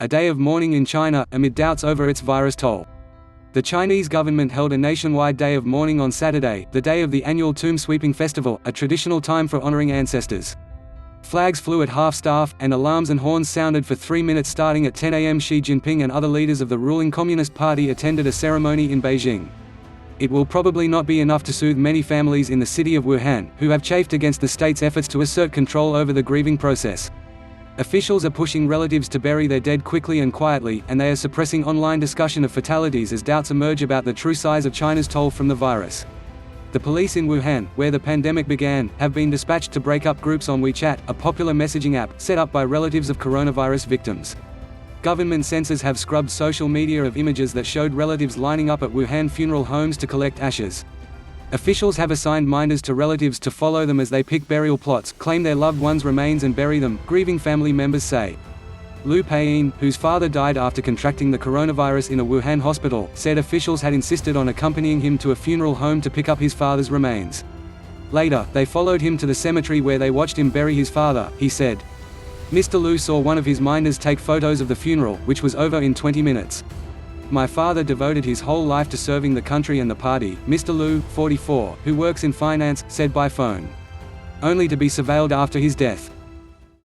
a day of mourning in China, amid doubts over its virus toll. The Chinese government held a nationwide day of mourning on Saturday, the day of the annual Tomb Sweeping Festival, a traditional time for honoring ancestors. Flags flew at half-staff, and alarms and horns sounded for 3 minutes starting at 10 a.m. Xi Jinping and other leaders of the ruling Communist Party attended a ceremony in Beijing. It will probably not be enough to soothe many families in the city of Wuhan, who have chafed against the state's efforts to assert control over the grieving process. Officials are pushing relatives to bury their dead quickly and quietly, and they are suppressing online discussion of fatalities as doubts emerge about the true size of China's toll from the virus. The police in Wuhan, where the pandemic began, have been dispatched to break up groups on WeChat, a popular messaging app, set up by relatives of coronavirus victims. Government censors have scrubbed social media of images that showed relatives lining up at Wuhan funeral homes to collect ashes. Officials have assigned minders to relatives to follow them as they pick burial plots, claim their loved ones' remains and bury them, grieving family members say. Liu Pei'en, whose father died after contracting the coronavirus in a Wuhan hospital, said officials had insisted on accompanying him to a funeral home to pick up his father's remains. Later, they followed him to the cemetery where they watched him bury his father, he said. Mr. Liu saw one of his minders take photos of the funeral, which was over in 20 minutes. My father devoted his whole life to serving the country and the party, Mr. Liu, 44, who works in finance, said by phone. Only to be surveilled after his death.